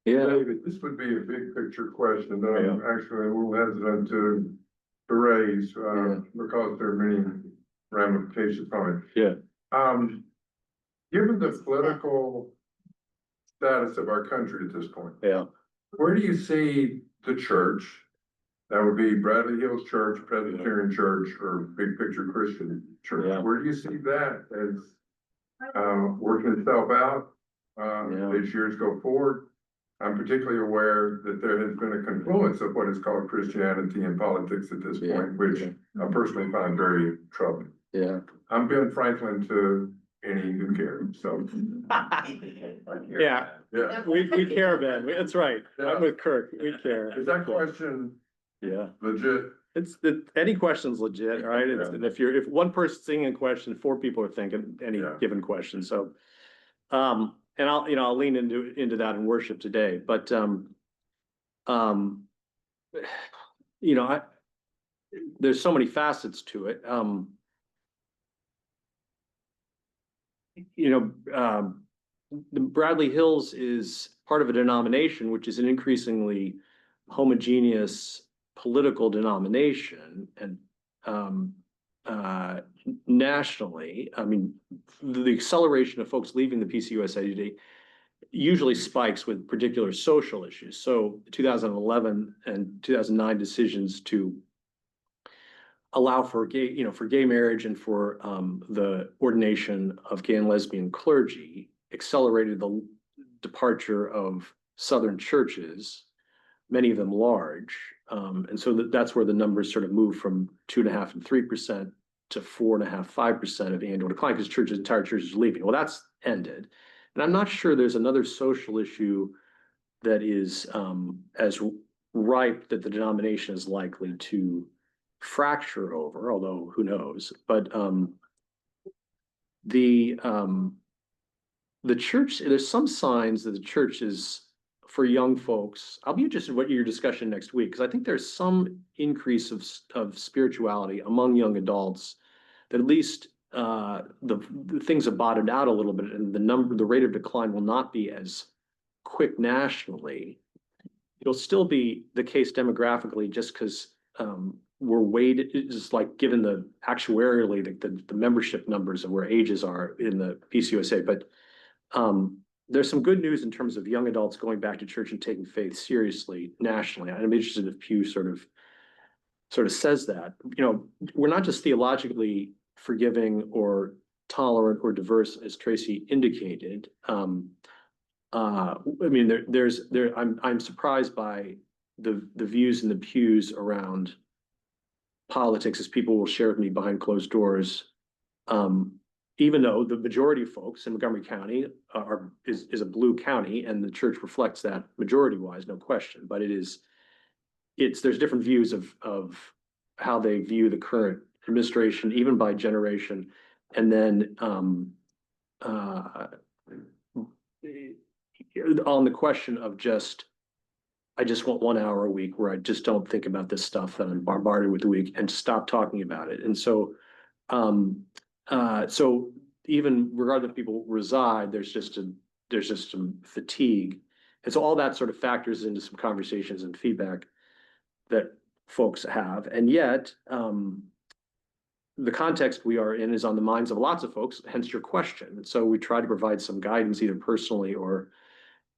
Speaker 2: Yeah,
Speaker 8: David, this would be a big picture question that I'm actually a little hesitant to raise, because there are many ramifications from it.
Speaker 2: yeah,
Speaker 8: Given the political status of our country at this point,
Speaker 2: yeah.
Speaker 8: where do you see the church? That would be Bradley Hills Church, Presbyterian Church, or Big Picture Christian Church.
Speaker 2: Yeah.
Speaker 8: Where do you see that as working itself out as years go forward? I'm particularly aware that there has been a confluence of what is called Christianity and politics at this point, which I personally find very troubling.
Speaker 2: Yeah.
Speaker 8: I'm Ben Franklin to any who cares, so.
Speaker 2: Yeah,
Speaker 8: Yeah,
Speaker 2: we care, Ben. That's right.
Speaker 8: Yeah.
Speaker 2: I'm with Kirk. We care.
Speaker 8: is that question
Speaker 2: Yeah.
Speaker 8: legit?
Speaker 2: Any question's legit, right? And if one person's thinking a question, 4 people are thinking any given question. So, and I'll lean into that in worship today, but, there's so many facets to it. The Bradley Hills is part of a denomination, which is an increasingly homogeneous political denomination, and nationally, I mean, the acceleration of folks leaving the PCUSA today usually spikes with particular social issues. So 2011 and 2009 decisions to allow for gay marriage and for the ordination of gay and lesbian clergy accelerated the departure of Southern churches, many of them large. And so that's where the numbers sort of move from 2.5% and 3% to 4.5%, 5% of annual decline, because entire churches are leaving. Well, that's ended. And I'm not sure there's another social issue that is as ripe that the denomination is likely to fracture over, although who knows. But the church, there's some signs that the church is, for young folks, I'll be interested in what your discussion next week, because I think there's some increase of spirituality among young adults that at least the things have bottomed out a little bit, and the rate of decline will not be as quick nationally. It'll still be the case demographically, just because we're weighted, just like given the actuarially the membership numbers of where ages are in the PCUSA. But there's some good news in terms of young adults going back to church and taking faith seriously nationally. I'm interested if Pew sort of says that. We're not just theologically forgiving or tolerant or diverse, as Tracy indicated. I mean, I'm surprised by the views in the pews around politics, as people will share with me behind closed doors. Even though the majority of folks in Montgomery County is a blue county, and the church reflects that majority-wise, no question. But there's different views of how they view the current administration, even by generation, and then on the question of I just want 1 hour a week where I just don't think about this stuff that I'm bombarded with the week, and stop talking about it. And so, so even regardless of people reside, there's just some fatigue. And so all that sort of factors into some conversations and feedback that folks have. And yet, the context we are in is on the minds of lots of folks, hence your question. And so we try to provide some guidance either personally or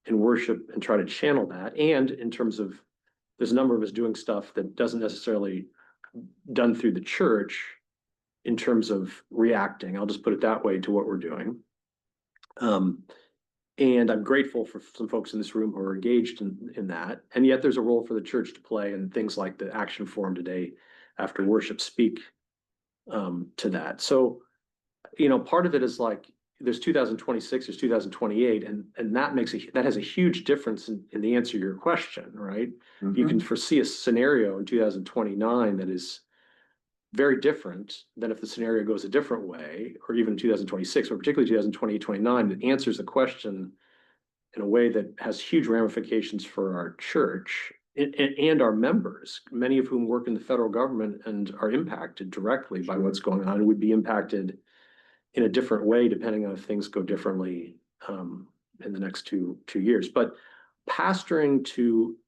Speaker 2: in worship and try to channel that. And in terms of, there's a number of us doing stuff that doesn't necessarily done through the church in terms of reacting, I'll just put it that way, to what we're doing. And I'm grateful for some folks in this room who are engaged in that. And yet there's a role for the church to play, and things like the action forum today after worship speak to that. So, you know, part of it is like, there's 2026, there's 2028, and that has a huge difference in the answer to your question, right? You can foresee a scenario in 2029 that is very different than if the scenario goes a different way, or even 2026, or particularly 2028, 29, that answers the question in a way that has huge ramifications for our church and our members, many of whom work in the federal government and are impacted directly by what's going on, and would be impacted in a different way depending on if things go differently in the next two years. But pastoring to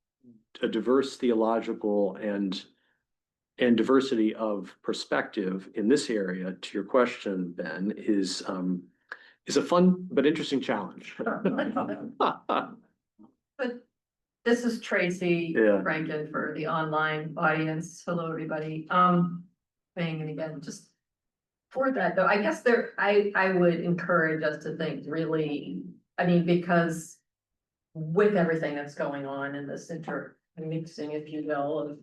Speaker 2: a diverse theological and diversity of perspective in this area, to your question, Ben, is a fun but interesting challenge.
Speaker 3: But this is Tracy
Speaker 2: Yeah.
Speaker 3: Rankin for the online audience. Hello, everybody. Saying it again, just for that though, I guess I would encourage us to think really, I mean, because with everything that's going on in this intermixing, if you will, of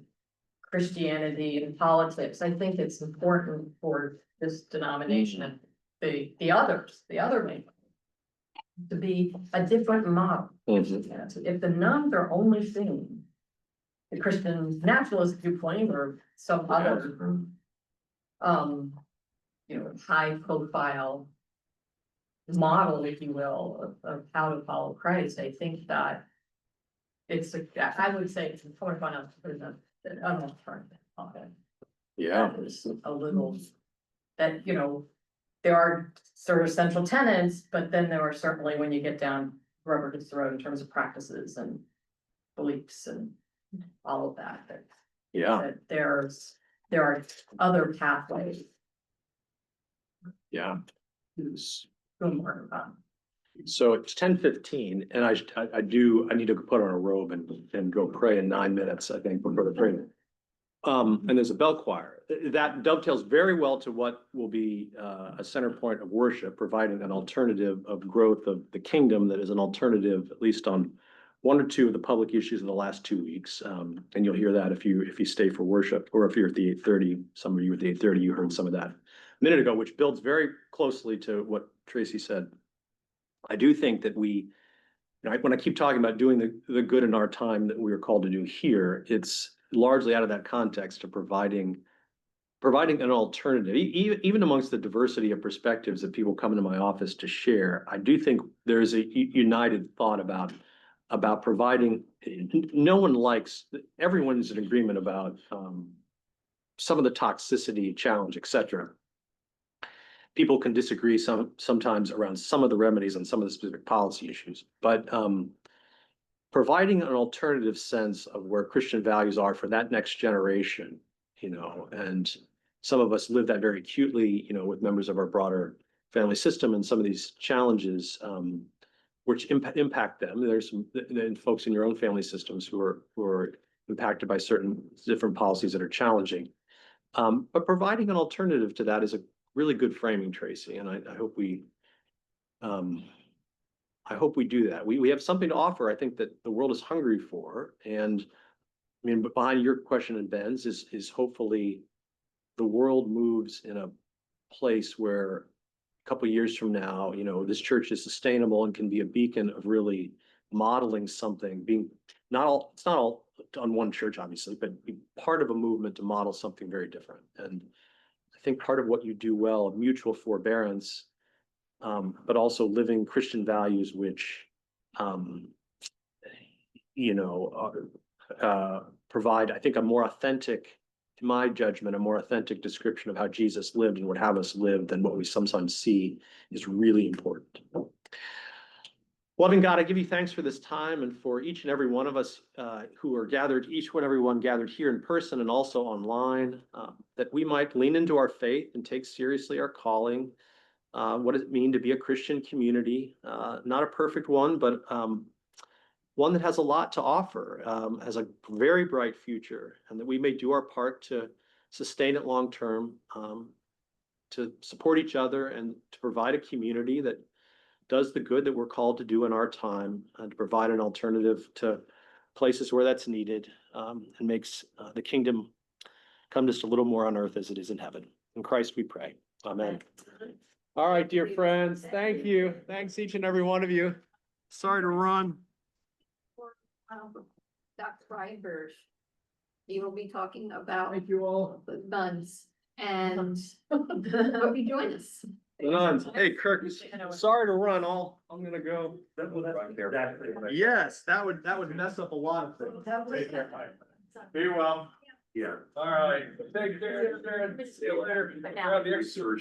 Speaker 3: Christianity and politics, I think it's important for this denomination and the other main, to be a different model. If the nuns are only seeing the Christian nationalist viewpoint or some other, you know, high profile model, if you will, of how to follow Christ, I think that I would say it's important for us to put an alternative on it.
Speaker 2: Yeah.
Speaker 3: That is a little, that, you know, there are sort of central tenets, but then there are certainly, when you get down rubber hits the road in terms of practices and beliefs and all of that,
Speaker 2: Yeah.
Speaker 3: that there are other pathways
Speaker 2: Yeah.
Speaker 3: to more about.
Speaker 2: So it's 10:15, and I need to put on a robe and go pray in 9 minutes, I think, before the prayer. And there's a bell choir. That dovetails very well to what will be a center point of worship, providing an alternative of growth of the kingdom that is an alternative, at least on one or two of the public issues in the last 2 weeks. And you'll hear that if you stay for worship, or if you're at the 8:30, some of you at the 8:30, you heard some of that a minute ago, which builds very closely to what Tracy said. I do think that when I keep talking about doing the good in our time that we are called to do here, it's largely out of that context of providing an alternative, even amongst the diversity of perspectives that people come into my office to share. I do think there's a united thought about providing. Everyone's in agreement about some of the toxicity, challenge, etc. People can disagree sometimes around some of the remedies on some of the specific policy issues, but providing an alternative sense of where Christian values are for that next generation, you know, and some of us live that very acutely, you know, with members of our broader family system and some of these challenges, which impact them. There's some folks in your own family systems who are impacted by certain different policies that are challenging. But providing an alternative to that is a really good framing, Tracy, and I hope we do that. We have something to offer, I think, that the world is hungry for. And I mean, behind your question and Ben's is hopefully the world moves in a place where a couple of years from now, you know, this church is sustainable and can be a beacon of really modeling something, it's not all on one church, obviously, but be part of a movement to model something very different. And I think part of what you do well, mutual forbearance, but also living Christian values, which, you know, provide, I think, a more authentic, to my judgment, a more authentic description of how Jesus lived and would have us live than what we sometimes see, is really important. Loving God, I give you thanks for this time and for each and every one of us who are gathered, everyone gathered here in person and also online, that we might lean into our faith and take seriously our calling. What does it mean to be a Christian community? Not a perfect one, but one that has a lot to offer, has a very bright future, and that we may do our part to sustain it long term, to support each other and to provide a community that does the good that we're called to do in our time, and to provide an alternative to places where that's needed, and makes the kingdom come just a little more on earth as it is in heaven. In Christ we pray. Amen. All right, dear friends, thank you. Thanks each and every one of you. Sorry to run.
Speaker 7: Dr. Brian Burge. He will be talking about
Speaker 2: Thank you all.
Speaker 7: the nuns and hope you join us.
Speaker 2: The nuns. Hey, Kirk, sorry to run. I'm gonna go. Yes, that would mess up a lot of things. Be well.
Speaker 6: Yeah.
Speaker 2: All right. Take care. See you later.
Speaker 3: But now-
Speaker 2: Grab the extra.